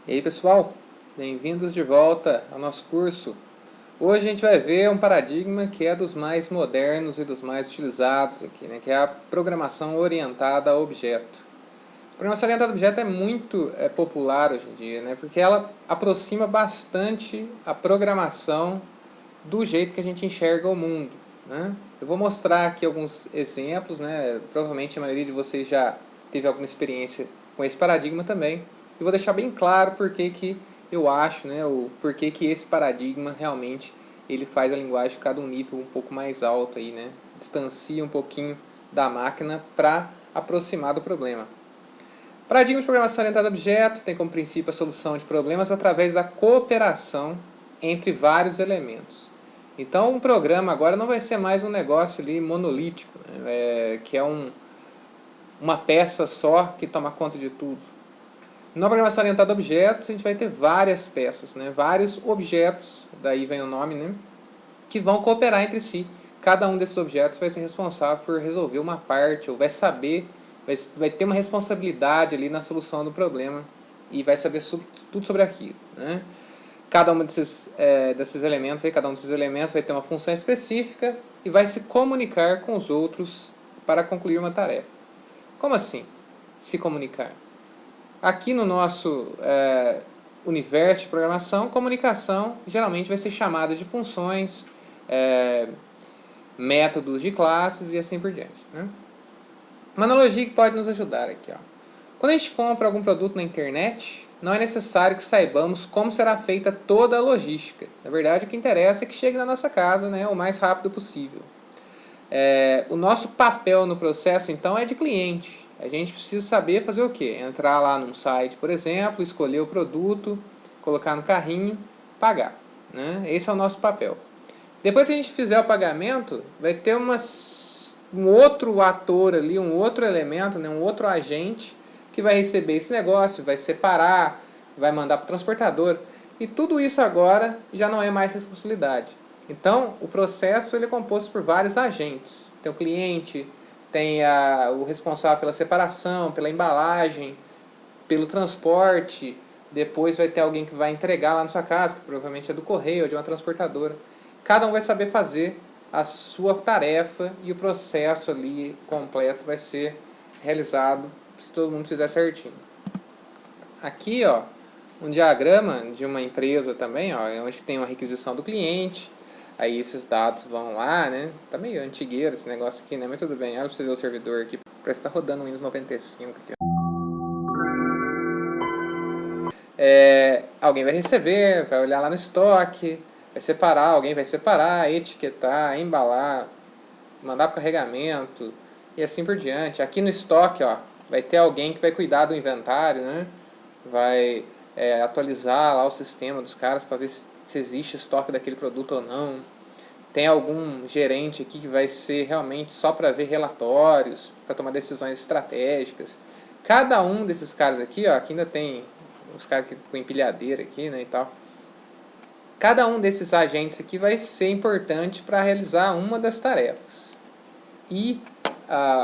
E aí pessoal, bem-vindos de volta ao nosso curso. Hoje a gente vai ver um paradigma que é dos mais modernos e dos mais utilizados aqui, né? Que é a programação orientada a objeto. A programação orientada a objeto é muito popular hoje em dia, né? Porque ela aproxima bastante a programação do jeito que a gente enxerga o mundo, né? Eu vou mostrar aqui alguns exemplos, né? Provavelmente a maioria de vocês já teve alguma experiência com esse paradigma também. E vou deixar bem claro porque que eu acho, né, o porquê que esse paradigma realmente ele faz a linguagem ficar de um nível um pouco mais alto aí, né? Distancia um pouquinho da máquina para aproximar do problema. Paradigma de programação orientada a objeto tem como princípio a solução de problemas através da cooperação entre vários elementos. Então, um programa agora não vai ser mais um negócio ali monolítico, né? Que é uma peça só que toma conta de tudo. Na programação orientada a objetos, a gente vai ter várias peças, né? Vários objetos, daí vem o nome, né? Que vão cooperar entre si. Cada um desses objetos vai ser responsável por resolver uma parte, ou vai saber, vai ter uma responsabilidade ali na solução do problema e vai saber tudo sobre aquilo, né? Cada um desses elementos, cada um desses elementos vai ter uma função específica e vai se comunicar com os outros para concluir uma tarefa. Como assim? Se comunicar. Aqui no nosso universo de programação, comunicação geralmente vai ser chamada de funções, métodos de classes e assim por diante, né? Uma analogia que pode nos ajudar aqui, ó. Quando a gente compra algum produto na internet, não é necessário que saibamos como será feita toda a logística. Na verdade, o que interessa é que chegue na nossa casa, né, o mais rápido possível. O nosso papel no processo, então, é de cliente. A gente precisa saber fazer o quê? Entrar lá num site, por exemplo, escolher o produto, colocar no carrinho, pagar, né? Esse é o nosso papel. Depois que a gente fizer o pagamento, vai ter um outro ator ali, um outro elemento, né? Um outro agente que vai receber esse negócio, vai separar, vai mandar para o transportador. E tudo isso agora já não é mais responsabilidade. Então, o processo ele é composto por vários agentes. Tem o cliente, tem o responsável pela separação, pela embalagem, pelo transporte. Depois vai ter alguém que vai entregar lá na sua casa, que provavelmente é do correio ou de uma transportadora. Cada um vai saber fazer a sua tarefa e o processo ali completo vai ser realizado se todo mundo fizer certinho. Aqui, ó, um diagrama de uma empresa também, ó, onde tem uma requisição do cliente. Aí esses dados vão lá, né? Tá meio antigueiro esse negócio aqui, né? Mas tudo bem. Olha pra você ver o servidor aqui. Parece que tá rodando o Windows 95 aqui, ó. Alguém vai receber, vai olhar lá no estoque, vai separar, alguém vai separar, etiquetar, embalar, mandar para carregamento e assim por diante. Aqui no estoque, ó, vai ter alguém que vai cuidar do inventário, né? Vai atualizar lá o sistema dos caras para ver se existe estoque daquele produto ou não. Tem algum gerente aqui que vai ser realmente só para ver relatórios, para tomar decisões estratégicas. Cada um desses caras aqui, ó, aqui ainda tem os caras com empilhadeira aqui, né, e tal. Cada um desses agentes aqui vai ser importante para realizar uma das tarefas. E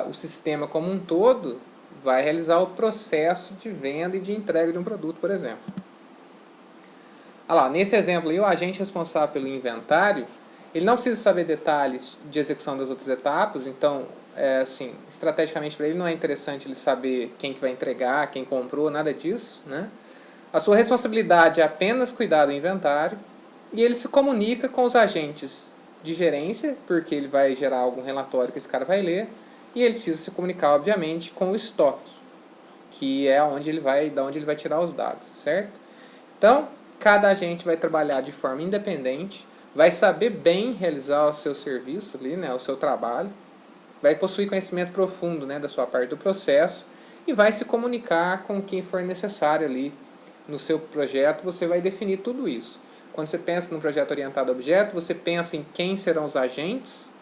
o sistema como um todo vai realizar o processo de venda e de entrega de um produto, por exemplo. Olha lá, nesse exemplo aí, o agente responsável pelo inventário, ele não precisa saber detalhes de execução das outras etapas, então, assim, estrategicamente para ele não é interessante ele saber quem que vai entregar, quem comprou, nada disso, né? A sua responsabilidade é apenas cuidar do inventário e ele se comunica com os agentes de gerência, porque ele vai gerar algum relatório que esse cara vai ler, e ele precisa se comunicar, obviamente, com o estoque, que é da onde ele vai tirar os dados, certo? Então, cada agente vai trabalhar de forma independente, vai saber bem realizar o seu serviço ali, né, o seu trabalho, vai possuir conhecimento profundo, né, da sua parte do processo e vai se comunicar com quem for necessário ali no seu projeto. Você vai definir tudo isso. Quando você pensa num projeto orientado a objeto, você pensa em quem serão os agentes.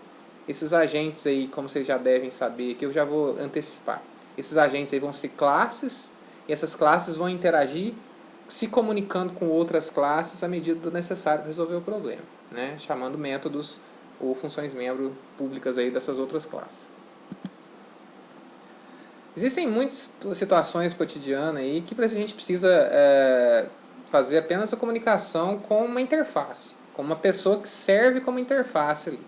Esses agentes aí, como vocês já devem saber, que eu já vou antecipar, esses agentes aí vão ser classes, e essas classes vão interagir se comunicando com outras classes à medida do necessário para resolver o problema, né? Chamando métodos ou funções membro públicas aí dessas outras classes. Existem muitas situações cotidianas aí que a gente precisa fazer apenas a comunicação com uma interface, com uma pessoa que serve como interface ali.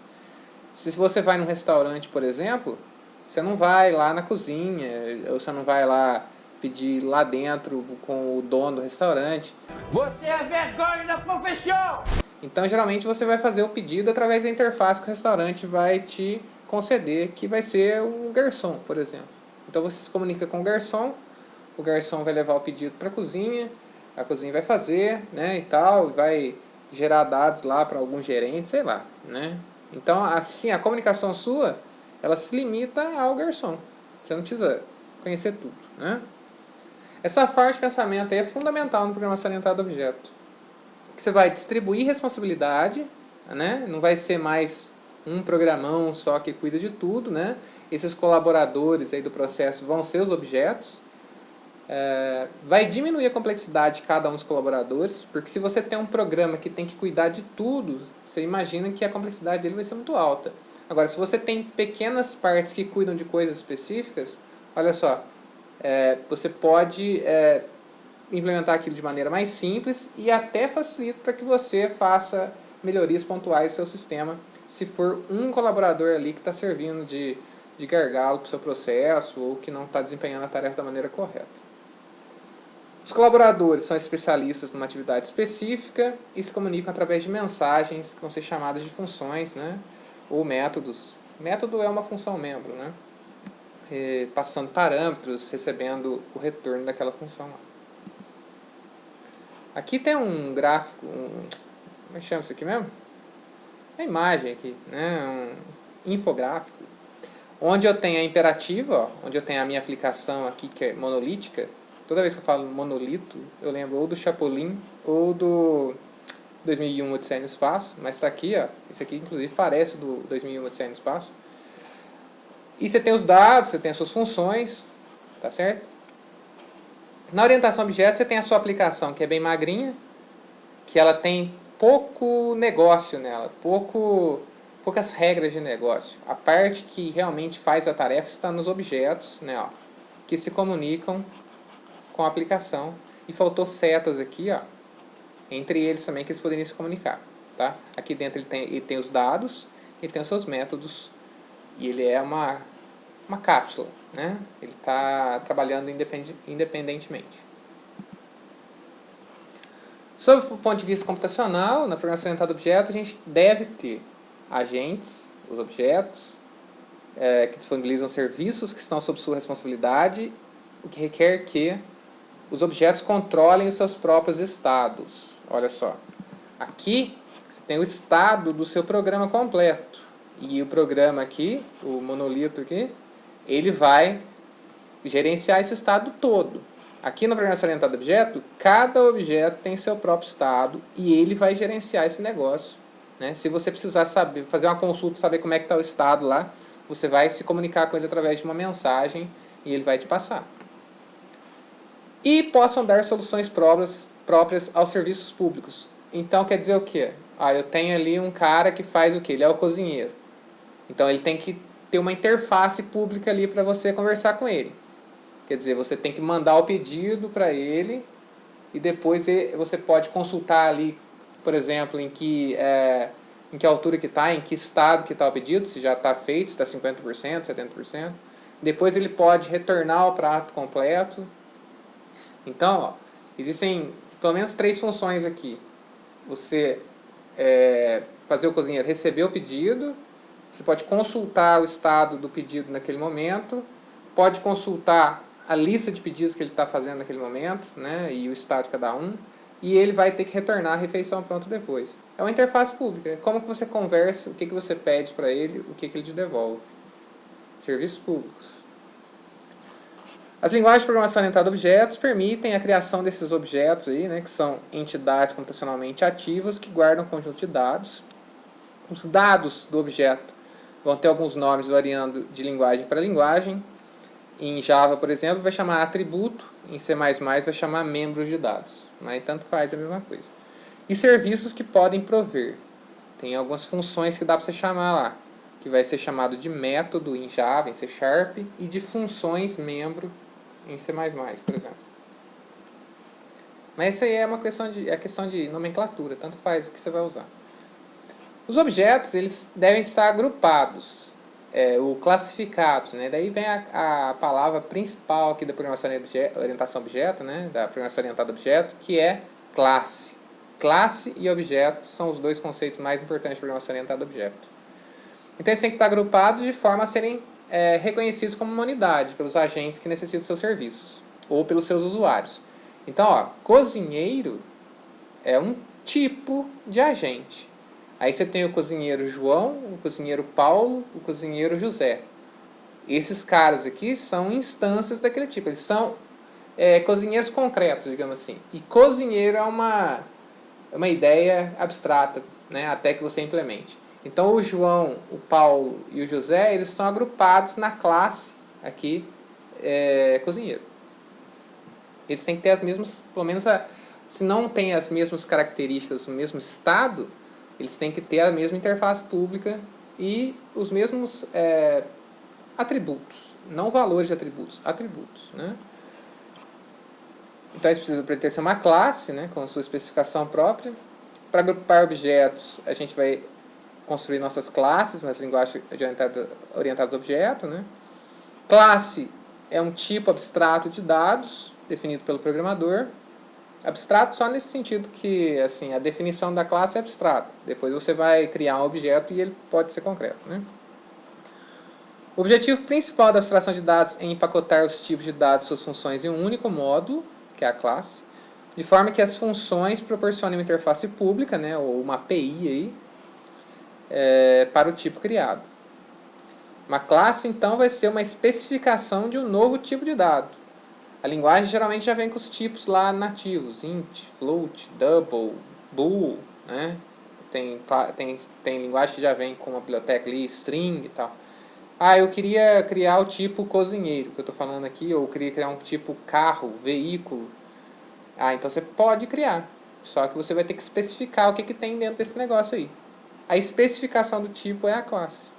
Se você vai num restaurante, por exemplo, você não vai lá na cozinha, ou você não vai lá pedir lá dentro com o dono do restaurante. Você é vergonha da profissão! Então, geralmente, você vai fazer o pedido através da interface que o restaurante vai te conceder, que vai ser o garçom, por exemplo. Então, você se comunica com o garçom vai levar o pedido para a cozinha vai fazer, né, e tal, vai gerar dados lá para algum gerente, sei lá, né. Então, assim, a comunicação sua, ela se limita ao garçom. Você não precisa conhecer tudo, né. Essa forma de pensamento aí é fundamental no programação orientada a objeto. Que você vai distribuir responsabilidade, né? Não vai ser mais um programão só que cuida de tudo, né? Esses colaboradores aí do processo vão ser os objetos. Vai diminuir a complexidade de cada um dos colaboradores, porque se você tem um programa que tem que cuidar de tudo, você imagina que a complexidade dele vai ser muito alta. Agora, se você tem pequenas partes que cuidam de coisas específicas, olha só, você pode implementar aquilo de maneira mais simples e até facilita para que você faça melhorias pontuais no seu sistema, se for um colaborador ali que está servindo de gargalo para o seu processo ou que não está desempenhando a tarefa da maneira correta. Os colaboradores são especialistas numa atividade específica e se comunicam através de mensagens que vão ser chamadas de funções, né? Ou métodos. Método é uma função membro, né? Passando parâmetros, recebendo o retorno daquela função lá. Aqui tem um gráfico, como é que chama isso aqui mesmo? Uma imagem aqui, né? Um infográfico, onde eu tenho a imperativa, ó, onde eu tenho a minha aplicação aqui que é monolítica. Toda vez que eu falo monolito, eu lembro ou do Chapolin ou do 2001 Odisseia no Espaço, mas está aqui, ó, esse aqui inclusive parece do 2001 Odisseia no Espaço. E você tem os dados, você tem as suas funções, tá certo? Na orientação a objetos você tem a sua aplicação que é bem magrinha, que ela tem pouco negócio nela, poucas regras de negócio. A parte que realmente faz a tarefa está nos objetos, né, ó, que se comunicam com a aplicação. E faltou setas aqui, ó, entre eles também que eles poderiam se comunicar. Tá? Aqui dentro ele tem os dados, ele tem os seus métodos e ele é uma cápsula, né? Ele está trabalhando independentemente. Sob o ponto de vista computacional, na programação orientada a objetos, a gente deve ter agentes, os objetos, que disponibilizam serviços que estão sob sua responsabilidade, o que requer que os objetos controlem os seus próprios estados. Olha só, aqui você tem o estado do seu programa completo. E o programa aqui, o monolito aqui, ele vai gerenciar esse estado todo. Aqui na programação orientada a objeto, cada objeto tem seu próprio estado e ele vai gerenciar esse negócio. Né? Se você precisar saber, fazer uma consulta, saber como é que está o estado lá, você vai se comunicar com ele através de uma mensagem e ele vai te passar. E possam dar soluções próprias aos serviços públicos. Então quer dizer o quê? Eu tenho ali um cara que faz o quê? Ele é o cozinheiro. Então ele tem que ter uma interface pública ali para você conversar com ele. Quer dizer, você tem que mandar o pedido para ele e depois você pode consultar ali, por exemplo, em que altura que está, em que estado que está o pedido, se já está feito, se está 50%, 70%. Depois ele pode retornar o prato completo. Então, ó, existem pelo menos 3 funções aqui. Você fazer o cozinheiro receber o pedido, você pode consultar o estado do pedido naquele momento, pode consultar a lista de pedidos que ele está fazendo naquele momento, né, e o estado de cada um, e ele vai ter que retornar a refeição pronta depois. É uma interface pública, é como que você conversa, o que você pede para ele, o que ele te devolve. Serviços públicos. As linguagens de programação orientada a objetos permitem a criação desses objetos aí, né, que são entidades computacionalmente ativas que guardam um conjunto de dados. Os dados do objeto vão ter alguns nomes variando de linguagem para linguagem. Em Java, por exemplo, vai chamar atributo, em C++ vai chamar membros de dados, mas tanto faz a mesma coisa. E serviços que podem prover. Tem algumas funções que dá para você chamar lá, que vai ser chamado de método em Java, em C Sharp, e de funções membro em C++, por exemplo. Mas isso aí é uma questão de nomenclatura, tanto faz o que você vai usar. Os objetos, eles devem estar agrupados, ou classificados, né? Daí vem a palavra principal aqui da programação orientação a objeto, né? Da programação orientada a objeto, que é classe. Classe e objeto são os dois conceitos mais importantes de programação orientada a objeto. Então, eles têm que estar agrupados de forma a serem reconhecidos como uma unidade pelos agentes que necessitam dos seus serviços, ou pelos seus usuários. Então, ó, cozinheiro é um tipo de agente. Aí você tem o cozinheiro João, o cozinheiro Paulo, o cozinheiro José. Esses caras aqui são instâncias daquele tipo. Eles são cozinheiros concretos, digamos assim. E cozinheiro é uma ideia abstrata, né, até que você implemente. Então, o João, o Paulo e o José, eles estão agrupados na classe aqui, cozinheiro. Eles têm que ter as mesmas, pelo menos, se não tem as mesmas características, o mesmo estado, eles têm que ter a mesma interface pública e os mesmos atributos, não valores de atributos, atributos, né? Então, eles precisam pertencer a uma classe, né, com a sua especificação própria. Para agrupar objetos, a gente vai construir nossas classes nas linguagens orientadas a objeto, né? Classe é um tipo abstrato de dados definido pelo programador. Abstrato só nesse sentido que assim, a definição da classe é abstrata. Depois você vai criar um objeto e ele pode ser concreto, né? O objetivo principal da abstração de dados é empacotar os tipos de dados e suas funções em um único módulo, que é a classe, de forma que as funções proporcionem uma interface pública, né, ou uma API aí, para o tipo criado. Uma classe, então, vai ser uma especificação de um novo tipo de dado. A linguagem geralmente já vem com os tipos lá nativos, int, float, double, bool, né? Tem linguagem que já vem com uma biblioteca ali, string e tal. Ah, eu queria criar o tipo cozinheiro, que eu estou falando aqui, ou eu queria criar um tipo carro, veículo. Ah, então você pode criar, só que você vai ter que especificar o que tem dentro desse negócio aí. A especificação do tipo é a classe.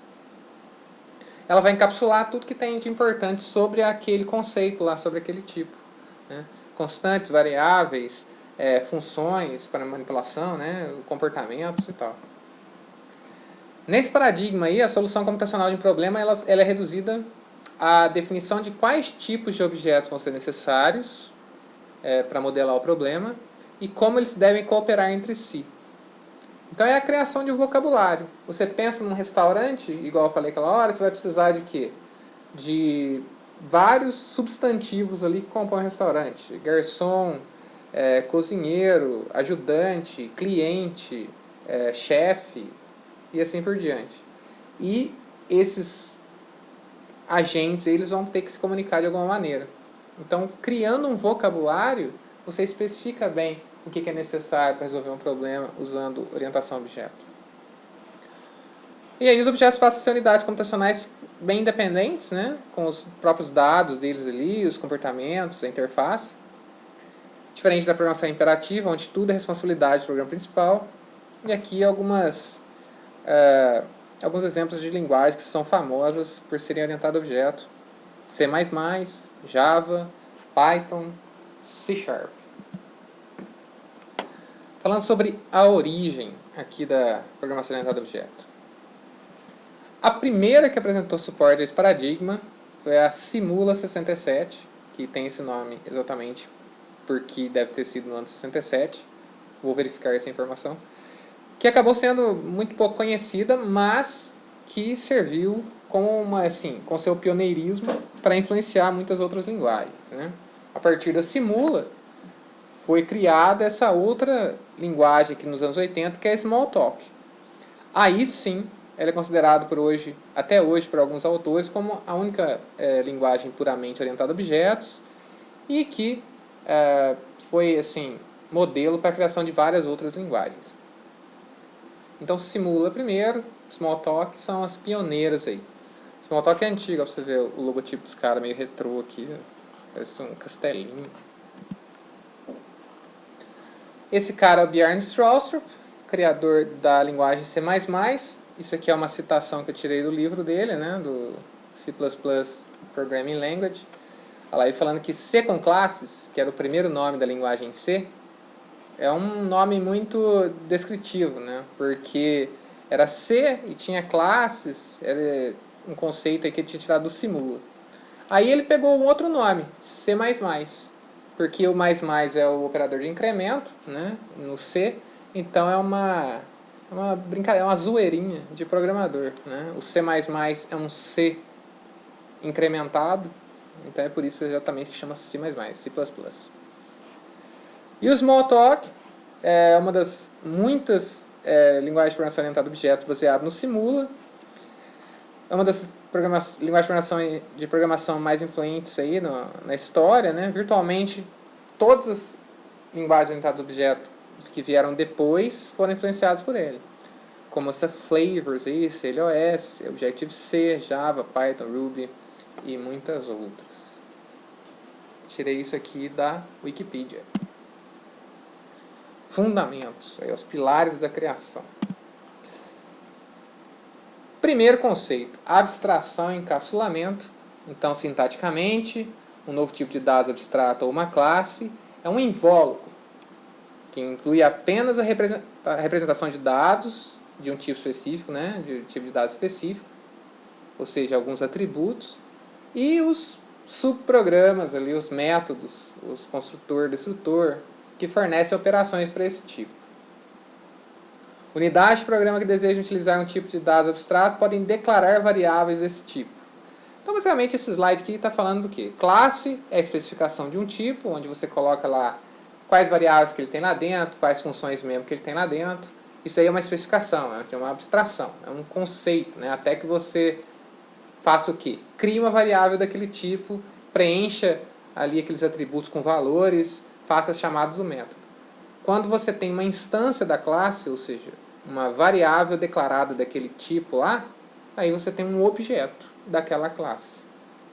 Ela vai encapsular tudo que tem de importante sobre aquele conceito lá, sobre aquele tipo, né? Constantes, variáveis, funções para manipulação, né? Comportamentos e tal. Nesse paradigma aí, a solução computacional de um problema ela é reduzida à definição de quais tipos de objetos vão ser necessários para modelar o problema e como eles devem cooperar entre si. Então é a criação de um vocabulário. Você pensa num restaurante, igual eu falei aquela hora, você vai precisar de quê? De vários substantivos ali que compõem o restaurante. Garçom, cozinheiro, ajudante, cliente, chefe e assim por diante. E esses agentes eles vão ter que se comunicar de alguma maneira. Então, criando um vocabulário, você especifica bem o que é necessário para resolver um problema usando orientação a objeto. E aí os objetos passam a ser unidades computacionais bem independentes, né? Com os próprios dados deles ali, os comportamentos, a interface. Diferente da programação imperativa, onde tudo é responsabilidade do programa principal. E aqui alguns exemplos de linguagens que são famosas por serem orientadas a objeto. C++, Java, Python, C Sharp. Falando sobre a origem aqui da programação orientada a objeto. A primeira que apresentou suporte a esse paradigma foi a Simula 67, que tem esse nome exatamente porque deve ter sido no ano 67. Vou verificar essa informação. Que acabou sendo muito pouco conhecida, mas que serviu com seu pioneirismo para influenciar muitas outras linguagens, né? A partir da Simula, foi criada essa outra linguagem aqui nos anos 80, que é a Smalltalk. Aí sim, ela é considerada até hoje por alguns autores, como a única linguagem puramente orientada a objetos e que foi assim, modelo para a criação de várias outras linguagens. Então, Simula primeiro, Smalltalk são as pioneiras aí. Smalltalk é antiga, para você ver o logotipo dos caras meio retrô aqui, parece um castelinho. Esse cara é o Bjarne Stroustrup, criador da linguagem C++, Isso aqui é uma citação que eu tirei do livro dele, né, do C++ Programming Language. Olha lá, ele falando que C com classes, que era o primeiro nome da linguagem C, é um nome muito descritivo, né, porque era C e tinha classes, era um conceito aí que ele tinha tirado do Simula. Aí ele pegou um outro nome, C++, porque o mais é o operador de incremento, né, no C, então é uma brincadeira, é uma zoeirinha de programador, né? O C++ é um C incrementado, então é por isso exatamente que chama C++, C++. E o Smalltalk é uma das muitas linguagens de programação orientada a objetos baseado no Simula. É uma das linguagens de programação mais influentes aí na história, né? Virtualmente todas as linguagens orientadas a objetos que vieram depois foram influenciadas por ele, como essa Flavors, CLOS, Objective-C, Java, Python, Ruby e muitas outras. Tirei isso aqui da Wikipedia. Fundamentos, os pilares da criação. Primeiro conceito, abstração e encapsulamento. Então, sintaticamente, um novo tipo de dados abstrato ou uma classe é um invólucro, que inclui apenas a representação de dados de um tipo específico, né, de um tipo de dados específico, ou seja, alguns atributos, e os subprogramas, ali, os métodos, os construtor, destrutor, que fornecem operações para esse tipo. Unidades de programa que desejam utilizar um tipo de dados abstrato podem declarar variáveis desse tipo. Então, basicamente, esse slide aqui está falando do quê? Classe é a especificação de um tipo, onde você coloca lá quais variáveis que ele tem lá dentro, quais funções mesmo que ele tem lá dentro. Isso aí é uma especificação, é uma abstração, é um conceito, né? Até que você faça o quê? Crie uma variável daquele tipo, preencha ali aqueles atributos com valores, faça as chamadas do método. Quando você tem uma instância da classe, ou seja, uma variável declarada daquele tipo lá, aí você tem um objeto daquela classe.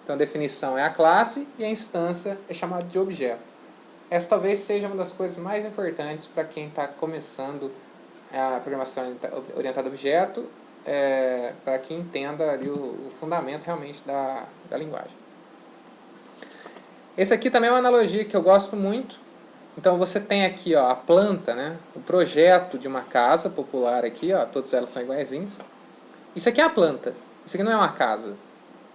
Então a definição é a classe e a instância é chamada de objeto. Essa talvez seja uma das coisas mais importantes para quem está começando a programação orientada a objeto, para que entenda ali o fundamento realmente da linguagem. Esse aqui também é uma analogia que eu gosto muito. Então você tem aqui, ó, a planta, né, o projeto de uma casa popular aqui, ó, todas elas são iguaizinhas. Isso aqui é a planta, isso aqui não é uma casa.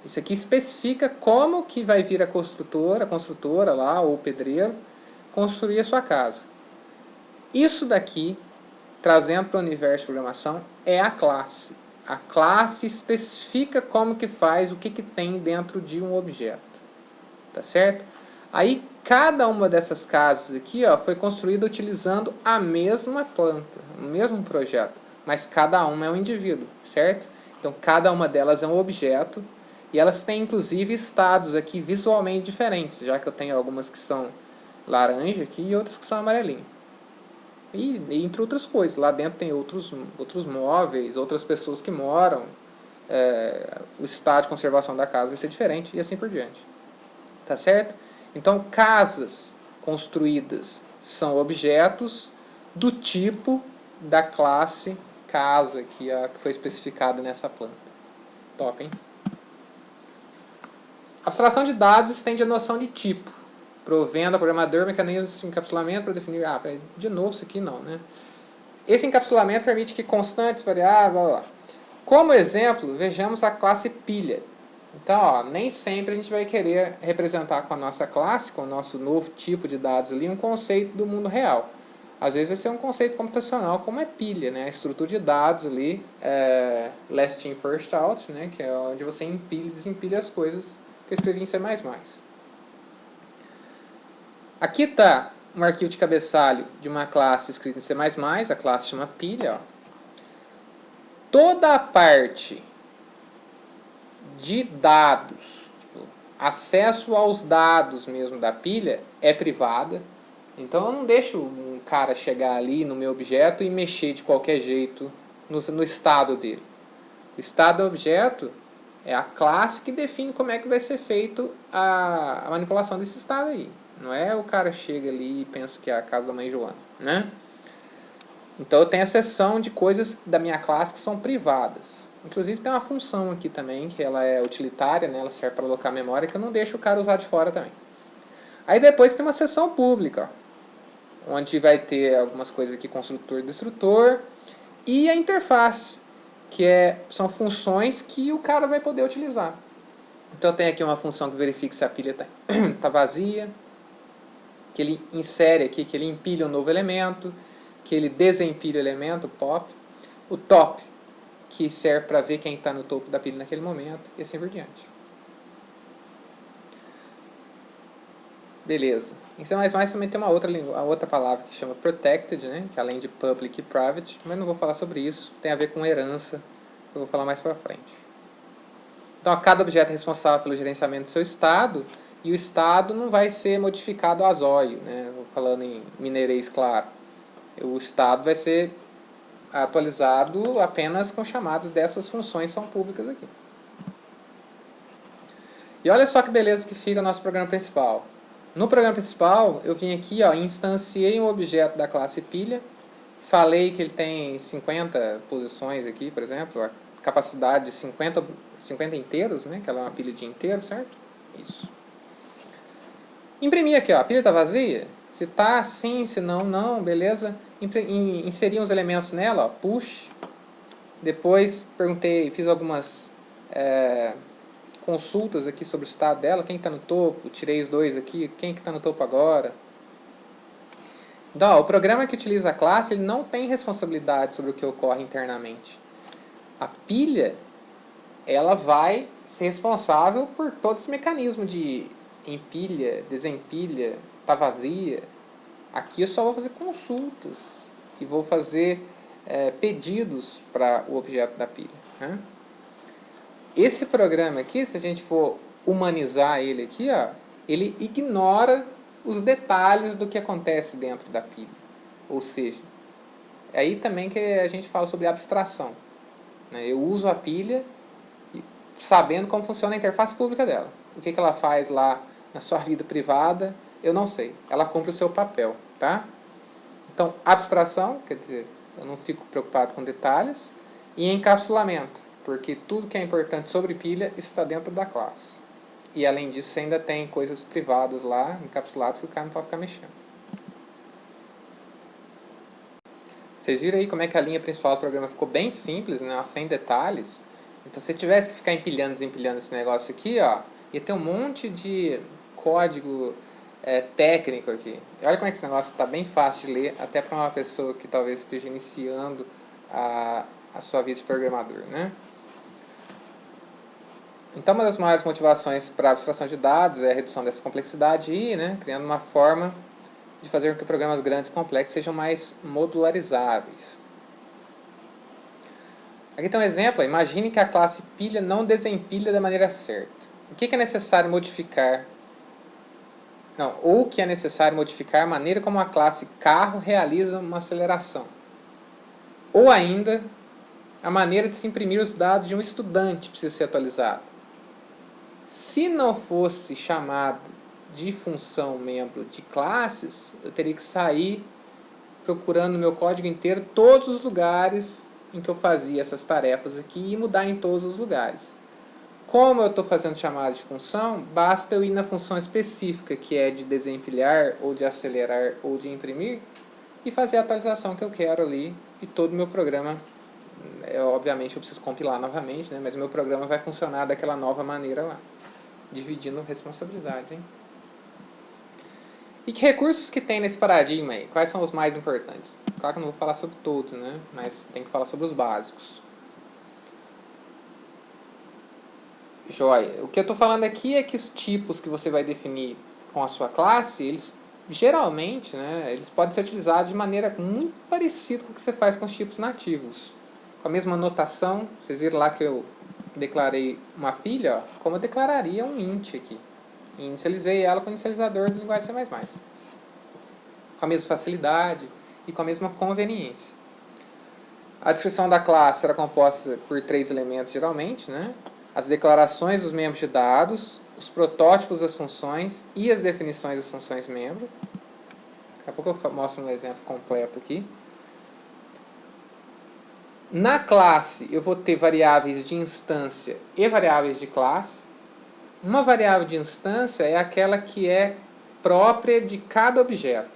Isso aqui especifica como que vai vir a construtora lá, ou o pedreiro, construir a sua casa. Isso daqui, trazendo para o universo de programação, é a classe. A classe especifica como que faz, o que tem dentro de um objeto. Tá certo? Aí, cada uma dessas casas aqui, ó, foi construída utilizando a mesma planta, o mesmo projeto. Mas cada uma é um indivíduo, certo? Então, cada uma delas é um objeto. E elas têm, inclusive, estados aqui visualmente diferentes, já que eu tenho algumas que são laranja aqui e outras que são amarelinho. E entre outras coisas, lá dentro tem outros móveis, outras pessoas que moram, o estado de conservação da casa vai ser diferente e assim por diante. Tá certo? Então, casas construídas são objetos do tipo da classe casa que foi especificada nessa planta. Top, hein? Abstração de dados estende a noção de tipo, provendo ao programador mecanismos de encapsulamento para definir... de novo isso aqui não, né? Esse encapsulamento permite que constantes, variáveis, blá, blá. Como exemplo, vejamos a classe pilha. Então, ó, nem sempre a gente vai querer representar com a nossa classe, com o nosso novo tipo de dados ali, um conceito do mundo real. Às vezes vai ser um conceito computacional, como é pilha, né? A estrutura de dados ali, last in, first out, né? Que é onde você empilha e desempilha as coisas que eu escrevi em C++. Aqui está um arquivo de cabeçalho de uma classe escrita em C++, a classe chama pilha. Ó. Toda a parte de dados, tipo, acesso aos dados mesmo da pilha, é privada. Então eu não deixo um cara chegar ali no meu objeto e mexer de qualquer jeito no estado dele. O estado do objeto é a classe que define como é que vai ser feito a manipulação desse estado aí. Não é o cara chega ali e pensa que é a casa da mãe Joana, né? Então eu tenho a seção de coisas da minha classe que são privadas. Inclusive tem uma função aqui também, que ela é utilitária, né? Ela serve para alocar memória, que eu não deixo o cara usar de fora também. Aí depois tem uma seção pública, ó, onde vai ter algumas coisas aqui, construtor e destrutor, e a interface, que são funções que o cara vai poder utilizar. Então eu tenho aqui uma função que verifica se a pilha está vazia, que ele insere aqui, que ele empilha um novo elemento, que ele desempilha o elemento, o pop, o top, que serve para ver quem está no topo da pilha naquele momento, e assim por diante. Beleza. Em C++ também tem uma outra palavra que chama protected, né? Que além de public e private, mas não vou falar sobre isso, tem a ver com herança, que eu vou falar mais para frente. Então, cada objeto é responsável pelo gerenciamento do seu estado, e o estado não vai ser modificado a zóio, né? Falando em mineirês claro. O estado vai ser atualizado apenas com chamadas dessas funções que são públicas aqui. E olha só que beleza que fica o nosso programa principal. No programa principal, eu vim aqui, ó, instanciei um objeto da classe pilha, falei que ele tem 50 posições aqui, por exemplo, a capacidade de 50 inteiros, né, que ela é uma pilha de inteiros, certo? Isso. Imprimi aqui, ó, a pilha está vazia? Se está, sim, se não, não, beleza. Inseri uns elementos nela, ó, push. Depois perguntei, fiz algumas consultas aqui sobre o estado dela, quem está no topo, tirei os dois aqui, quem que está no topo agora. Então, ó, o programa que utiliza a classe ele não tem responsabilidade sobre o que ocorre internamente. A pilha, ela vai ser responsável por todo esse mecanismo de empilha, desempilha, está vazia. Aqui eu só vou fazer consultas e vou fazer pedidos para o objeto da pilha, né? Esse programa aqui, se a gente for humanizar ele aqui, ó, ele ignora os detalhes do que acontece dentro da pilha. Ou seja, é aí também que a gente fala sobre abstração, né? Eu uso a pilha sabendo como funciona a interface pública dela. O que ela faz lá na sua vida privada, eu não sei. Ela cumpre o seu papel, tá? Então, abstração, quer dizer, eu não fico preocupado com detalhes. E encapsulamento, porque tudo que é importante sobre pilha está dentro da classe. E além disso, você ainda tem coisas privadas lá, encapsuladas, que o cara não pode ficar mexendo. Vocês viram aí como é que a linha principal do programa ficou bem simples, né? Sem detalhes. Então, se eu tivesse que ficar empilhando, desempilhando esse negócio aqui, ó, ia ter um monte de código técnico aqui. E olha como é que esse negócio está bem fácil de ler, até para uma pessoa que talvez esteja iniciando a sua vida de programador, né? Então, uma das maiores motivações para a abstração de dados é a redução dessa complexidade e, né, criando uma forma de fazer com que programas grandes e complexos sejam mais modularizáveis. Aqui tem um exemplo. Imagine que a classe pilha não desempilha da maneira certa. O que é necessário modificar? Não, ou que é necessário modificar a maneira como a classe carro realiza uma aceleração. Ou ainda, a maneira de se imprimir os dados de um estudante precisa ser atualizada. Se não fosse chamado de função membro de classes, eu teria que sair procurando no meu código inteiro todos os lugares em que eu fazia essas tarefas aqui e mudar em todos os lugares. Como eu estou fazendo chamada de função, basta eu ir na função específica, que é de desempilhar, ou de acelerar, ou de imprimir, e fazer a atualização que eu quero ali, e todo o meu programa, obviamente eu preciso compilar novamente, né, mas o meu programa vai funcionar daquela nova maneira lá, dividindo responsabilidades, hein? E que recursos que tem nesse paradigma aí? Quais são os mais importantes? Claro que eu não vou falar sobre todos, né, mas tem que falar sobre os básicos. Joia. O que eu estou falando aqui é que os tipos que você vai definir com a sua classe, eles geralmente, né, eles podem ser utilizados de maneira muito parecida com o que você faz com os tipos nativos. Com a mesma notação, vocês viram lá que eu declarei uma pilha, ó, como eu declararia um int aqui. E inicializei ela com o inicializador do linguagem C++. Com a mesma facilidade e com a mesma conveniência. A descrição da classe era composta por 3 elementos geralmente, né? As declarações dos membros de dados, os protótipos das funções e as definições das funções membro. Daqui a pouco eu mostro um exemplo completo aqui. Na classe, eu vou ter variáveis de instância e variáveis de classe. Uma variável de instância é aquela que é própria de cada objeto.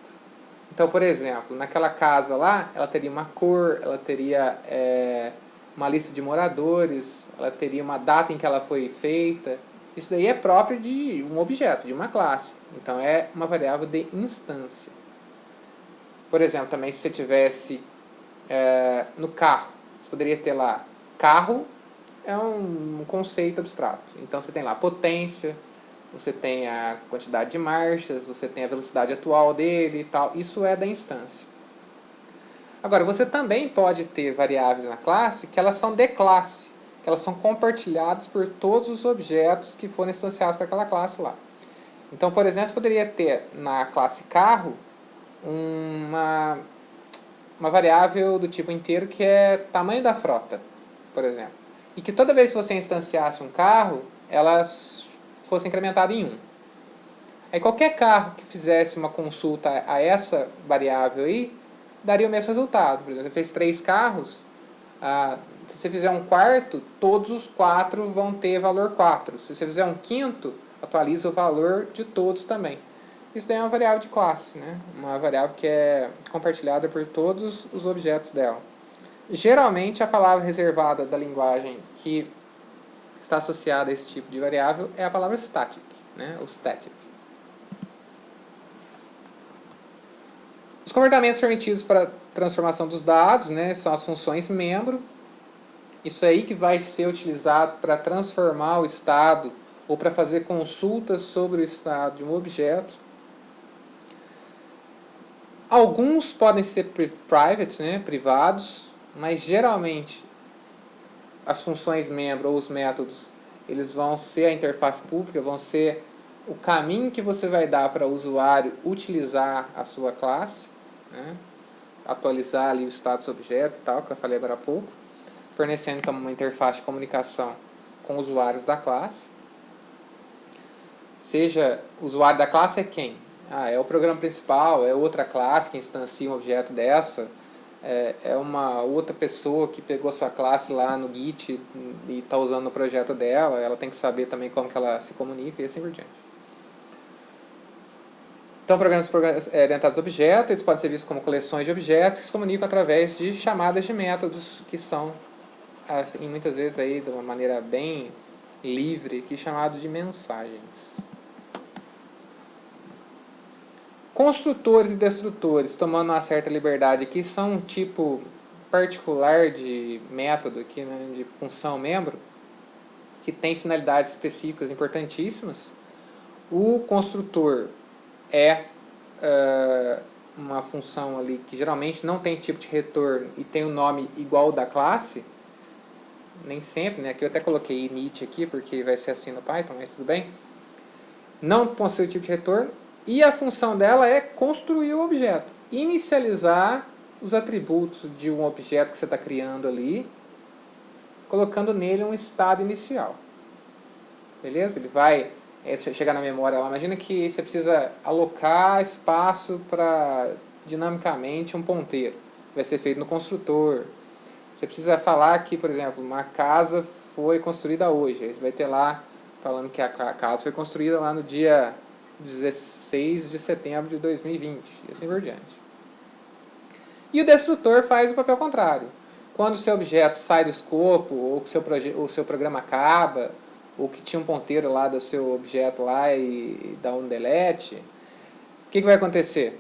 Então, por exemplo, naquela casa lá, ela teria uma cor, ela teria uma lista de moradores, ela teria uma data em que ela foi feita. Isso daí é próprio de um objeto, de uma classe. Então, é uma variável de instância. Por exemplo, também se você tivesse no carro, você poderia ter lá carro, é um conceito abstrato. Então, você tem lá potência, você tem a quantidade de marchas, você tem a velocidade atual dele e tal. Isso é da instância. Agora, você também pode ter variáveis na classe que elas são de classe, que elas são compartilhadas por todos os objetos que forem instanciados para aquela classe lá. Então, por exemplo, você poderia ter na classe carro uma variável do tipo inteiro que é tamanho da frota, por exemplo. E que toda vez que você instanciasse um carro, ela fosse incrementada em 1. Aí qualquer carro que fizesse uma consulta a essa variável aí, daria o mesmo resultado. Por exemplo, você fez 3 carros, se você fizer um quarto, todos os 4 vão ter valor 4. Se você fizer um quinto, atualiza o valor de todos também. Isso daí é uma variável de classe, né? Uma variável que é compartilhada por todos os objetos dela. Geralmente, a palavra reservada da linguagem que está associada a esse tipo de variável é a palavra static, né? O static. Os comportamentos permitidos para a transformação dos dados, né, são as funções membro. Isso aí que vai ser utilizado para transformar o estado ou para fazer consultas sobre o estado de um objeto. Alguns podem ser private, né, privados, mas geralmente as funções membro ou os métodos, eles vão ser a interface pública, vão ser o caminho que você vai dar para o usuário utilizar a sua classe, né, atualizar ali o status objeto e tal, que eu falei agora há pouco, fornecendo então uma interface de comunicação com usuários da classe. Seja o usuário da classe é quem? É o programa principal, é outra classe que instancia um objeto dessa, é uma outra pessoa que pegou a sua classe lá no Git e está usando no projeto dela, ela tem que saber também como que ela se comunica e assim por diante. Então, programas orientados a objetos, eles podem ser vistos como coleções de objetos que se comunicam através de chamadas de métodos, que são, assim, muitas vezes, aí, de uma maneira bem livre, aqui, chamado de mensagens. Construtores e destrutores, tomando uma certa liberdade aqui, são um tipo particular de método, aqui, né, de função membro, que tem finalidades específicas importantíssimas. O construtor é uma função ali que geralmente não tem tipo de retorno e tem o um nome igual ao da classe, nem sempre, né? Aqui eu até coloquei init aqui porque vai ser assim no Python, mas tudo bem. Não possui tipo de retorno e a função dela é construir o objeto, inicializar os atributos de um objeto que você está criando ali, colocando nele um estado inicial. Beleza? Ele vai chegar na memória lá. Imagina que você precisa alocar espaço para dinamicamente um ponteiro. Vai ser feito no construtor. Você precisa falar que, por exemplo, uma casa foi construída hoje. Aí você vai ter lá falando que a casa foi construída lá no dia 16 de setembro de 2020 e assim por diante. E o destrutor faz o papel contrário. Quando o seu objeto sai do escopo, ou que o seu programa acaba, ou que tinha um ponteiro lá do seu objeto lá e dá um delete, o que vai acontecer?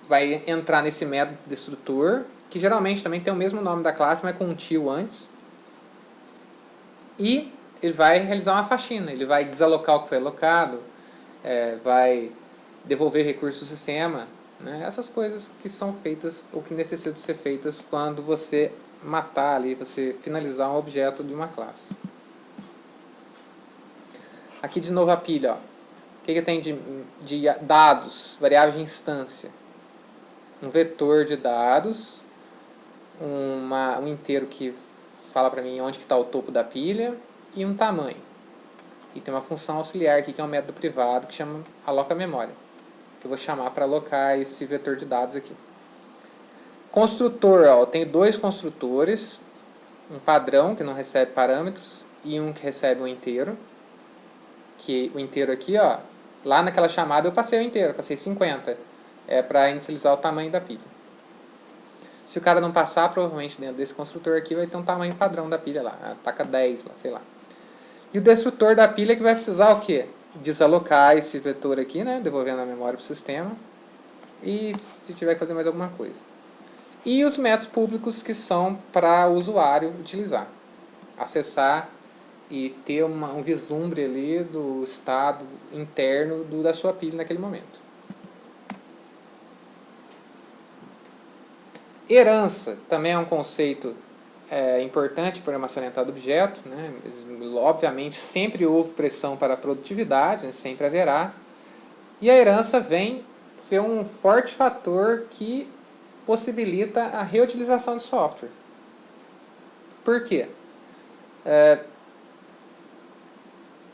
Vai entrar nesse método destrutor, que geralmente também tem o mesmo nome da classe, mas com um tio antes, e ele vai realizar uma faxina, ele vai desalocar o que foi alocado, vai devolver recursos do sistema, né? Essas coisas que são feitas, ou que necessitam de ser feitas quando você matar ali, você finalizar um objeto de uma classe. Aqui de novo a pilha, ó. O que tem de dados, variável de instância? Um vetor de dados, um inteiro que fala para mim onde está o topo da pilha e um tamanho. E tem uma função auxiliar aqui que é um método privado que chama aloca memória, que eu vou chamar para alocar esse vetor de dados aqui. Construtor, ó, eu tenho 2 construtores, um padrão que não recebe parâmetros e um que recebe um inteiro. Que o inteiro aqui, ó, lá naquela chamada eu passei o inteiro, eu passei 50. É para inicializar o tamanho da pilha. Se o cara não passar, provavelmente dentro desse construtor aqui vai ter um tamanho padrão da pilha lá. Taca 10 lá, sei lá. E o destrutor da pilha que vai precisar o quê? Desalocar esse vetor aqui, né? Devolvendo a memória para o sistema. E se tiver que fazer mais alguma coisa. E os métodos públicos que são para o usuário utilizar. Acessar e ter um vislumbre ali do estado interno da sua pilha naquele momento. Herança também é um conceito importante para programação orientada a objeto, né? Obviamente sempre houve pressão para a produtividade, né? Sempre haverá. E a herança vem ser um forte fator que possibilita a reutilização de software. Por quê?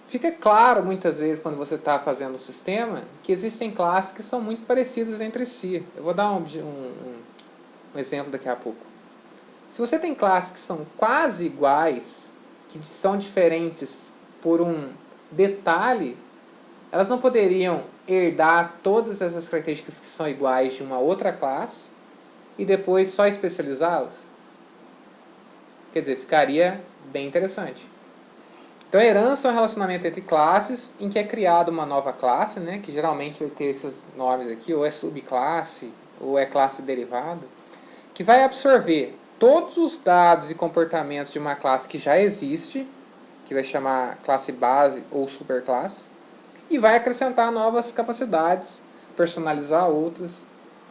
Fica claro muitas vezes quando você está fazendo um sistema que existem classes que são muito parecidas entre si. Eu vou dar um exemplo daqui a pouco. Se você tem classes que são quase iguais, que são diferentes por um detalhe, elas não poderiam herdar todas essas características que são iguais de uma outra classe e depois só especializá-las? Quer dizer, ficaria bem interessante. Então, a herança é um relacionamento entre classes em que é criada uma nova classe, né, que geralmente vai ter esses nomes aqui, ou é subclasse, ou é classe derivada, que vai absorver todos os dados e comportamentos de uma classe que já existe, que vai chamar classe base ou superclasse, e vai acrescentar novas capacidades, personalizar outras.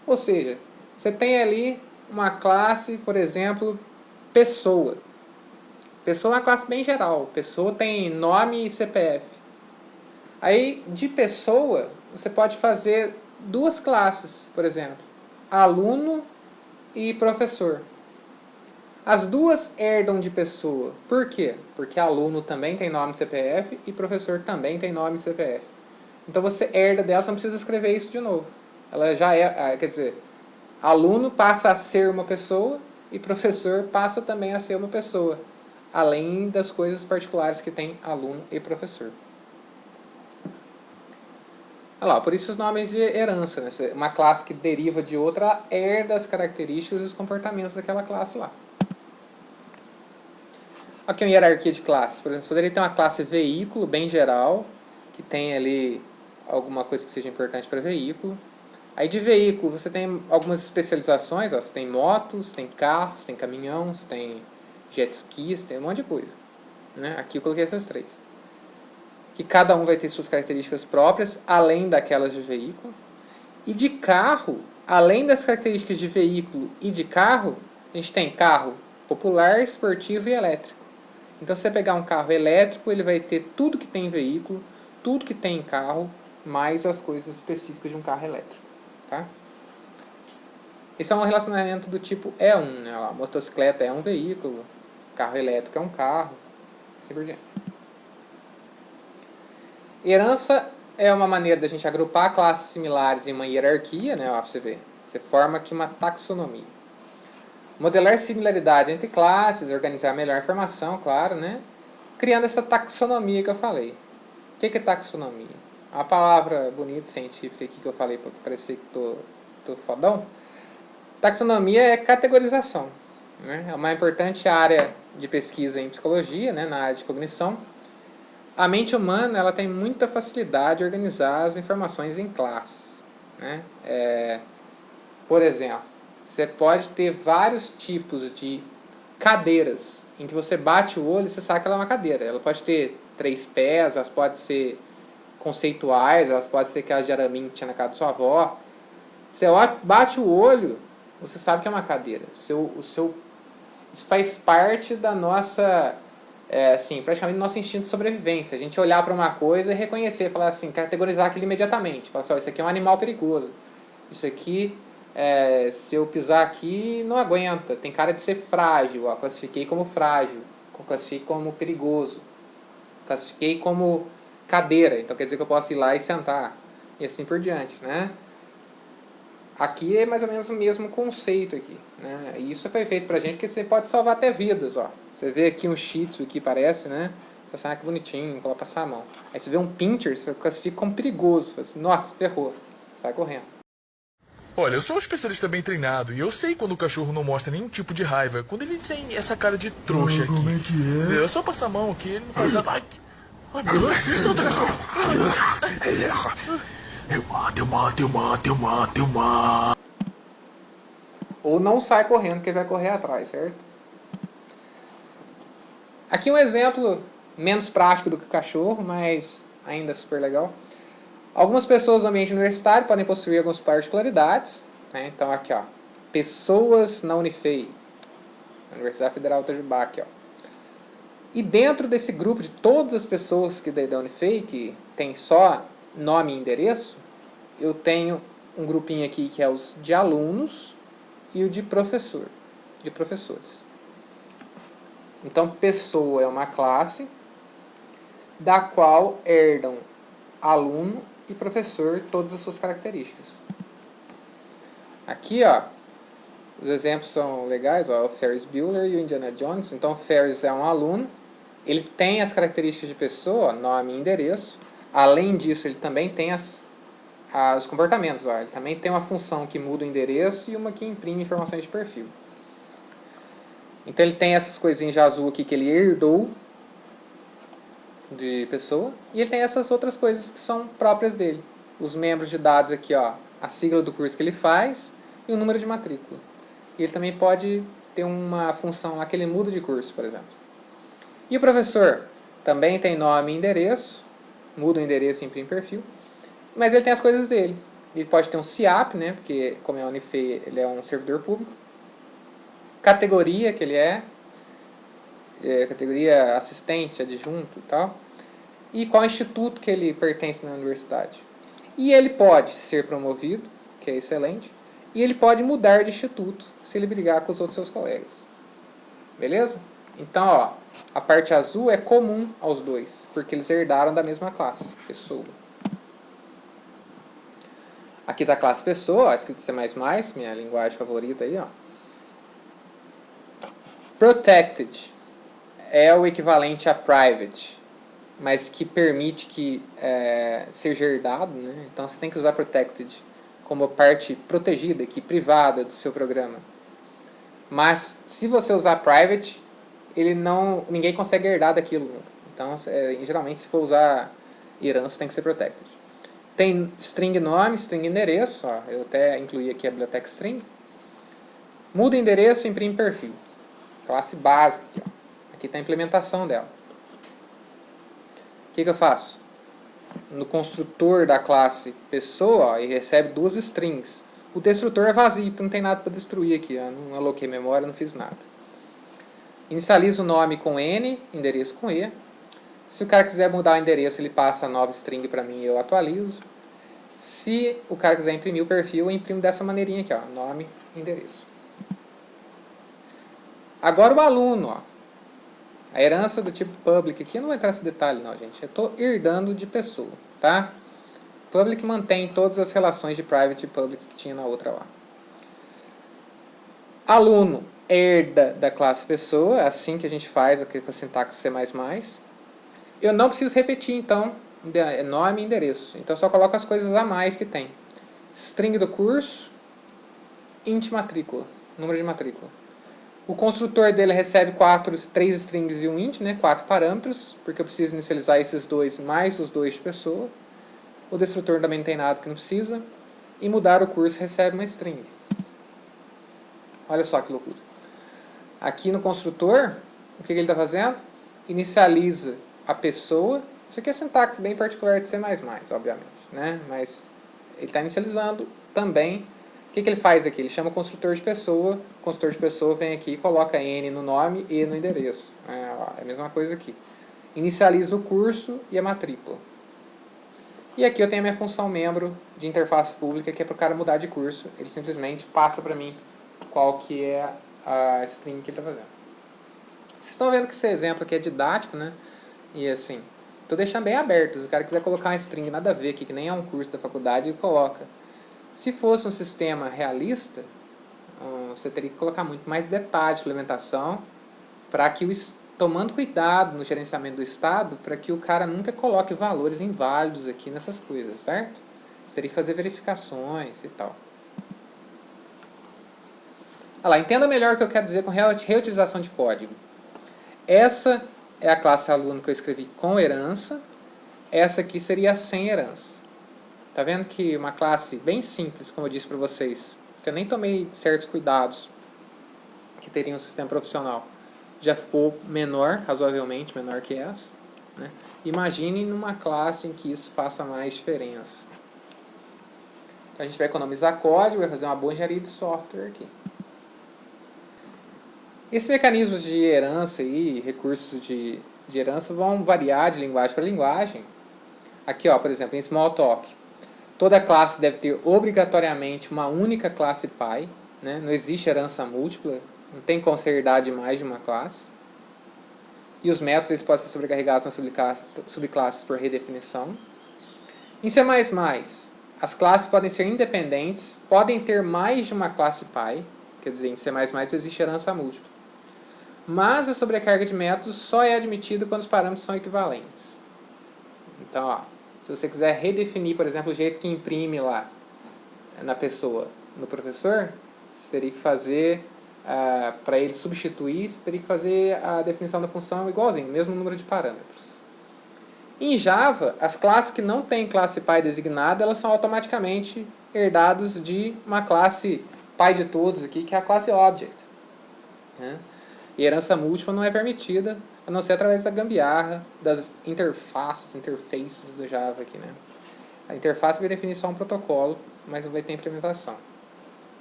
Ou seja, você tem ali uma classe, por exemplo, pessoa. Pessoa é uma classe bem geral. Pessoa tem nome e CPF. Aí, de pessoa, você pode fazer duas classes, por exemplo. Aluno e professor. As duas herdam de pessoa. Por quê? Porque aluno também tem nome e CPF e professor também tem nome e CPF. Então você herda dela, você não precisa escrever isso de novo. Ela já é, quer dizer, aluno passa a ser uma pessoa e professor passa também a ser uma pessoa, além das coisas particulares que tem aluno e professor. Olha lá, por isso os nomes de herança, né? Uma classe que deriva de outra herda as características e os comportamentos daquela classe lá. Aqui uma hierarquia de classes. Por exemplo, você poderia ter uma classe veículo bem geral, que tem ali alguma coisa que seja importante para veículo. Aí de veículo você tem algumas especializações, ó, você tem motos, tem carros, tem caminhões, tem jet skis, tem um monte de coisa. Né? Aqui eu coloquei essas três. Que cada um vai ter suas características próprias, além daquelas de veículo. E de carro, além das características de veículo e de carro, a gente tem carro popular, esportivo e elétrico. Então, se você pegar um carro elétrico, ele vai ter tudo que tem em veículo, tudo que tem em carro, mais as coisas específicas de um carro elétrico. Tá? Esse é um relacionamento do tipo E1. Né? A motocicleta é um veículo, carro elétrico é um carro, assim por diante. Herança é uma maneira da gente agrupar classes similares em uma hierarquia, né? Ó, pra você ver. Você forma aqui uma taxonomia. Modelar similaridades entre classes, organizar melhor a informação, claro, né? Criando essa taxonomia que eu falei. O que é taxonomia? A palavra bonita, científica aqui que eu falei para parecer que tô fodão. Taxonomia é categorização. Né? É uma importante área de pesquisa em psicologia, né? Na área de cognição. A mente humana ela tem muita facilidade de organizar as informações em classes. Né? Por exemplo, você pode ter vários tipos de cadeiras, em que você bate o olho e você sabe que ela é uma cadeira. Ela pode ter 3 pés, elas podem ser conceituais, elas podem ser aquelas de araminho que tinha na casa da sua avó. Você bate o olho, você sabe que é uma cadeira. Isso faz parte da nossa, assim, praticamente do nosso instinto de sobrevivência. A gente olhar para uma coisa e reconhecer, falar assim, categorizar aquilo imediatamente. Falar assim, ó, isso aqui é um animal perigoso. Isso aqui, se eu pisar aqui, não aguenta. Tem cara de ser frágil. Ó, classifiquei como frágil. Classifiquei como perigoso. Classifiquei como cadeira. Então quer dizer que eu posso ir lá e sentar. E assim por diante, né? Aqui é mais ou menos o mesmo conceito aqui, né? E isso foi feito pra gente porque você pode salvar até vidas, ó. Você vê aqui um Shih Tzu aqui, parece, né? Você fala, ah, que bonitinho, coloca passar a mão. Aí você vê um pincher, você classifica como perigoso. Fala assim, nossa, ferrou. Sai correndo. Olha, eu sou um especialista bem treinado e eu sei quando o cachorro não mostra nenhum tipo de raiva. Quando ele tem essa cara de trouxa aqui. Como é que é? É só passar a mão aqui, ele não faz nada. Ai, ai meu Deus, me solta, cachorro! Eu mato. Ou não sai correndo, porque vai correr atrás, certo? Aqui um exemplo menos prático do que o cachorro, mas ainda super legal. Algumas pessoas no ambiente universitário podem possuir algumas particularidades, né? Então aqui, ó, pessoas na Unifei, Universidade Federal do Itajubá, aqui, ó. E dentro desse grupo de todas as pessoas que da Unifei, que tem só nome e endereço, eu tenho um grupinho aqui que é os de alunos e o de professor, de professores. Então, pessoa é uma classe da qual herdam aluno e professor todas as suas características. Aqui, ó, os exemplos são legais, ó, o Ferris Bueller e o Indiana Jones. Então, o Ferris é um aluno, ele tem as características de pessoa, nome e endereço. Além disso, ele também tem os comportamentos. Ó, ele também tem uma função que muda o endereço e uma que imprime informações de perfil. Então, ele tem essas coisinhas de azul aqui que ele herdou de pessoa. E ele tem essas outras coisas que são próprias dele. Os membros de dados aqui, ó, a sigla do curso que ele faz e o número de matrícula. E ele também pode ter uma função lá que ele muda de curso, por exemplo. E o professor também tem nome e endereço, muda o endereço e imprime perfil, mas ele tem as coisas dele. Ele pode ter um CIAP, né, porque como é a Unifei, ele é um servidor público. Categoria que ele categoria assistente, adjunto e tal. E qual instituto que ele pertence na universidade. E ele pode ser promovido, que é excelente, e ele pode mudar de instituto se ele brigar com os outros seus colegas. Beleza? Então, ó, a parte azul é comum aos dois, porque eles herdaram da mesma classe, pessoa. Aqui está a classe pessoa, ó, escrito C++, minha linguagem favorita aí, ó. Protected é o equivalente a private, mas que permite que seja herdado, né? Então você tem que usar protected como parte protegida, aqui, privada do seu programa. Mas se você usar private, ninguém consegue herdar daquilo. Então, geralmente, se for usar herança, tem que ser protected. Tem string nome, string endereço. Ó, eu até incluí aqui a biblioteca string. Muda endereço e imprime perfil. Classe básica aqui. Ó. Aqui está a implementação dela. O que eu faço? No construtor da classe pessoa, ó, ele recebe duas strings. O destrutor é vazio, porque não tem nada para destruir aqui. Eu não aloquei memória, não fiz nada. Inicializo o nome com N, endereço com E. Se o cara quiser mudar o endereço, ele passa a nova string para mim e eu atualizo. Se o cara quiser imprimir o perfil, eu imprimo dessa maneirinha aqui, ó, nome e endereço. Agora o aluno, ó. A herança do tipo public, aqui eu não vou entrar nesse detalhe não, gente. Eu estou herdando de pessoa, tá? Public mantém todas as relações de private e public que tinha na outra lá. Aluno herda da classe pessoa, é assim que a gente faz aqui com a sintaxe C++. Eu não preciso repetir, então, nome e endereço. Então, eu só coloco as coisas a mais que tem. String do curso, int matrícula, número de matrícula. O construtor dele recebe 3 strings e um int, né, 4 parâmetros, porque eu preciso inicializar esses dois mais os dois de pessoa. O destrutor também não tem nada que não precisa. E mudar o curso recebe uma string. Olha só que loucura. Aqui no construtor, o que ele está fazendo? Inicializa a pessoa. Isso aqui é sintaxe bem particular de C++, obviamente, né? Mas ele está inicializando também. O que ele faz aqui? Ele chama o construtor de pessoa. O construtor de pessoa vem aqui e coloca N no nome e no endereço. É a mesma coisa aqui. Inicializa o curso e a matrícula. E aqui eu tenho a minha função membro de interface pública, que é para o cara mudar de curso. Ele simplesmente passa para mim qual que é a string que ele está fazendo. Vocês estão vendo que esse exemplo aqui é didático, né? E assim, estou deixando bem aberto. Se o cara quiser colocar uma string nada a ver aqui, que nem é um curso da faculdade, ele coloca. Se fosse um sistema realista, você teria que colocar muito mais detalhes de implementação para que tomando cuidado no gerenciamento do estado para que o cara nunca coloque valores inválidos aqui nessas coisas, certo? Você teria que fazer verificações e tal. Olha lá, entenda melhor o que eu quero dizer com reutilização de código. Essa é a classe aluno que eu escrevi com herança. Essa aqui seria sem herança. Tá vendo que uma classe bem simples, como eu disse para vocês, que eu nem tomei certos cuidados que teria um sistema profissional, já ficou menor, razoavelmente menor que essa, né? Imagine numa classe em que isso faça mais diferença. Então, a gente vai economizar código, vai fazer uma boa engenharia de software aqui. Esses mecanismos de herança e recursos de herança vão variar de linguagem para linguagem. Aqui, ó, por exemplo, em Smalltalk, toda classe deve ter obrigatoriamente uma única classe pai, né? Não existe herança múltipla, não tem como ser herdade de mais de uma classe. E os métodos eles podem ser sobrecarregados nas subclasses por redefinição. Em C++, as classes podem ser independentes, podem ter mais de uma classe pai, quer dizer, em C++ existe herança múltipla. Mas a sobrecarga de métodos só é admitida quando os parâmetros são equivalentes. Então, ó, se você quiser redefinir, por exemplo, o jeito que imprime lá na pessoa, no professor, você teria que fazer, para ele substituir, você teria que fazer a definição da função igualzinho, mesmo número de parâmetros. Em Java, as classes que não têm classe pai designada, elas são automaticamente herdadas de uma classe pai de todos aqui, que é a classe object, né? E herança múltipla não é permitida, a não ser através da gambiarra das interfaces do Java aqui, né? A interface vai definir só um protocolo, mas não vai ter implementação.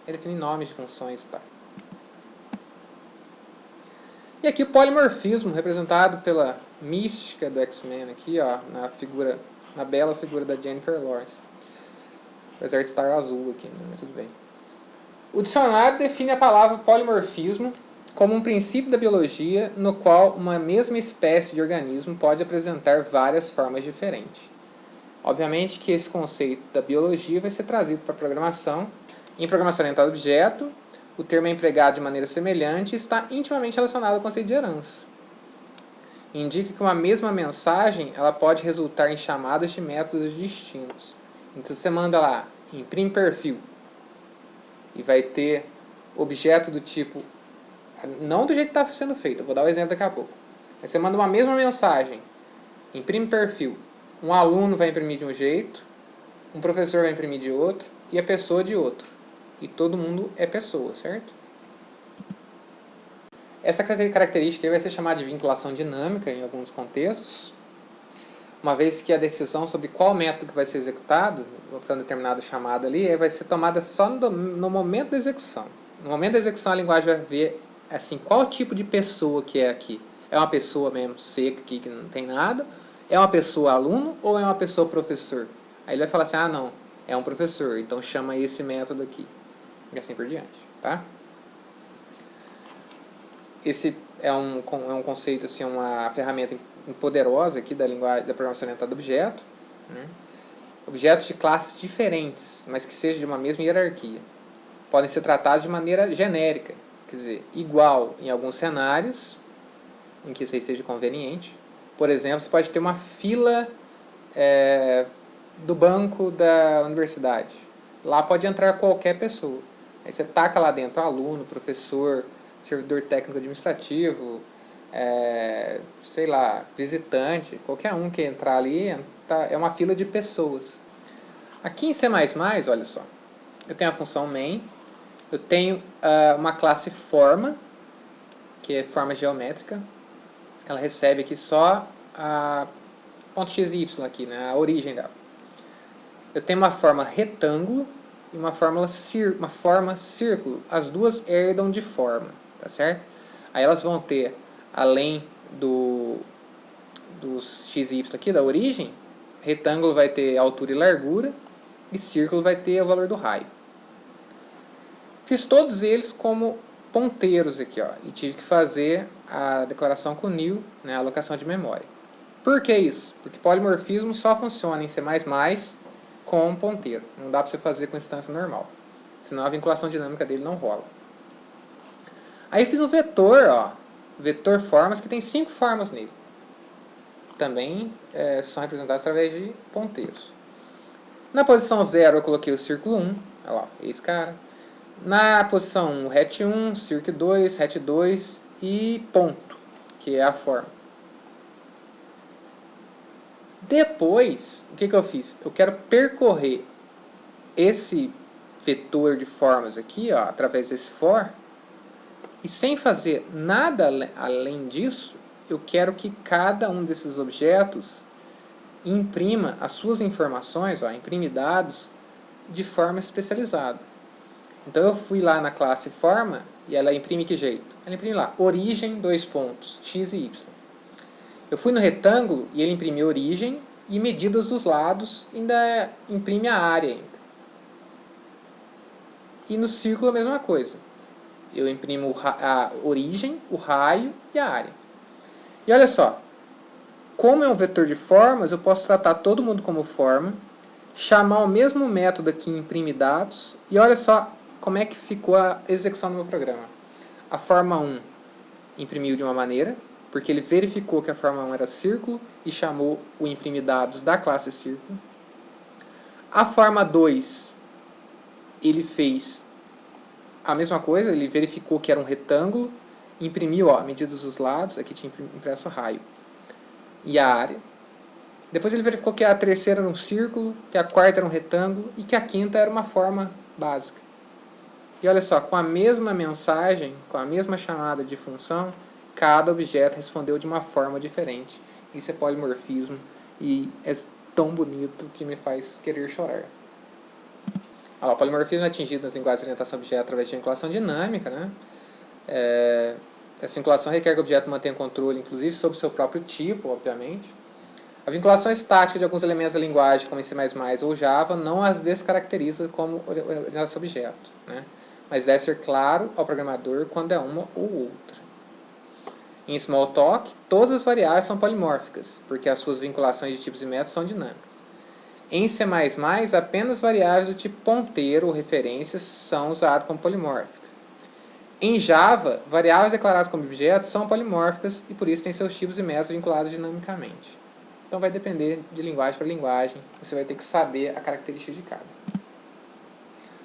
Vai definir nomes de funções e tal. E aqui o polimorfismo, representado pela mística do X-Men aqui, ó, na bela figura da Jennifer Lawrence. Apesar de estar azul aqui, né? Mas tudo bem. O dicionário define a palavra polimorfismo como um princípio da biologia no qual uma mesma espécie de organismo pode apresentar várias formas diferentes. Obviamente que esse conceito da biologia vai ser trazido para a programação. Em programação orientada a objeto, o termo é empregado de maneira semelhante e está intimamente relacionado ao conceito de herança. Indica que uma mesma mensagem ela pode resultar em chamadas de métodos distintos. Então você manda lá, imprime perfil, e vai ter objeto do tipo, não do jeito que está sendo feito, eu vou dar o exemplo daqui a pouco. Aí você manda uma mesma mensagem, imprime perfil, um aluno vai imprimir de um jeito, um professor vai imprimir de outro, e a pessoa de outro. E todo mundo é pessoa, certo? Essa característica vai ser chamada de vinculação dinâmica em alguns contextos, uma vez que a decisão sobre qual método que vai ser executado, para um determinado chamado ali, vai ser tomada só no momento da execução. No momento da execução, a linguagem vai ver assim, qual tipo de pessoa que é aqui. É uma pessoa mesmo seca aqui, que não tem nada? É uma pessoa aluno ou é uma pessoa professor? Aí ele vai falar assim, ah não, é um professor, então chama esse método aqui. E assim por diante, tá? Esse é um conceito, assim, uma ferramenta poderosa aqui da linguagem da programação orientada a objeto, né? Objetos de classes diferentes, mas que sejam de uma mesma hierarquia. Podem ser tratados de maneira genérica, quer dizer, igual em alguns cenários, em que isso aí seja conveniente. Por exemplo, você pode ter uma fila do banco da universidade. Lá pode entrar qualquer pessoa. Aí você taca lá dentro aluno, professor, servidor técnico administrativo, sei lá, visitante, qualquer um que entrar ali, é uma fila de pessoas. Aqui em C++, olha só, eu tenho a função main, eu tenho uma classe forma, que é forma geométrica, ela recebe aqui só a .xy aqui, né, a origem dela. Eu tenho uma forma retângulo e uma forma círculo, as duas herdam de forma, tá certo? Aí elas vão ter, além dos xy aqui, da origem, retângulo vai ter altura e largura, e círculo vai ter o valor do raio. Fiz todos eles como ponteiros aqui, ó, e tive que fazer a declaração com nil, né, a alocação de memória. Por que isso? Porque polimorfismo só funciona em C++ com ponteiro. Não dá para você fazer com instância normal. Senão a vinculação dinâmica dele não rola. Aí eu fiz um vetor, ó. Vetor formas, que tem 5 formas nele. Também são representadas através de ponteiros. Na posição 0 eu coloquei o círculo 1. Olha lá, esse cara. Na posição 1, RET 1, circ 2, RET 2 e ponto, que é a forma. Depois, o que eu fiz? Eu quero percorrer esse vetor de formas aqui, ó, através desse for, e sem fazer nada além disso, eu quero que cada um desses objetos imprima as suas informações, ó, imprime dados de forma especializada. Então eu fui lá na classe forma e ela imprime que jeito? Ela imprime lá, origem, dois pontos, x e y. Eu fui no retângulo e ele imprime origem e medidas dos lados, ainda imprime a área ainda. E no círculo a mesma coisa. Eu imprimo a origem, o raio e a área. E olha só, como é um vetor de formas, eu posso tratar todo mundo como forma, chamar o mesmo método que imprime dados, e olha só como é que ficou a execução do meu programa. A forma 1 imprimiu de uma maneira, porque ele verificou que a forma 1 era círculo e chamou o imprime dados da classe círculo. A forma 2, ele fez a mesma coisa, ele verificou que era um retângulo, imprimiu, ó, medidas dos lados, aqui tinha impresso o raio e a área. Depois ele verificou que a terceira era um círculo, que a quarta era um retângulo e que a quinta era uma forma básica. E olha só, com a mesma mensagem, com a mesma chamada de função, cada objeto respondeu de uma forma diferente. Isso é polimorfismo e é tão bonito que me faz querer chorar. Olha lá, o polimorfismo é atingido nas linguagens de orientação a objeto através de vinculação dinâmica, né? Essa vinculação requer que o objeto mantenha controle, inclusive, sobre o seu próprio tipo, obviamente. A vinculação estática de alguns elementos da linguagem, como em C++ ou Java, não as descaracteriza como orientação a objeto, né? Mas deve ser claro ao programador quando é uma ou outra. Em Smalltalk, todas as variáveis são polimórficas, porque as suas vinculações de tipos e métodos são dinâmicas. Em C++, apenas variáveis do tipo ponteiro ou referências são usadas como polimórficas. Em Java, variáveis declaradas como objetos são polimórficas e por isso têm seus tipos e métodos vinculados dinamicamente. Então vai depender de linguagem para linguagem, você vai ter que saber a característica de cada.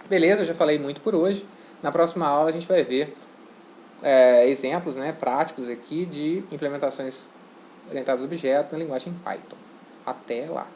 Beleza, eu já falei muito por hoje. Na próxima aula a gente vai ver exemplos, né, práticos aqui de implementações orientadas a objetos na linguagem Python. Até lá!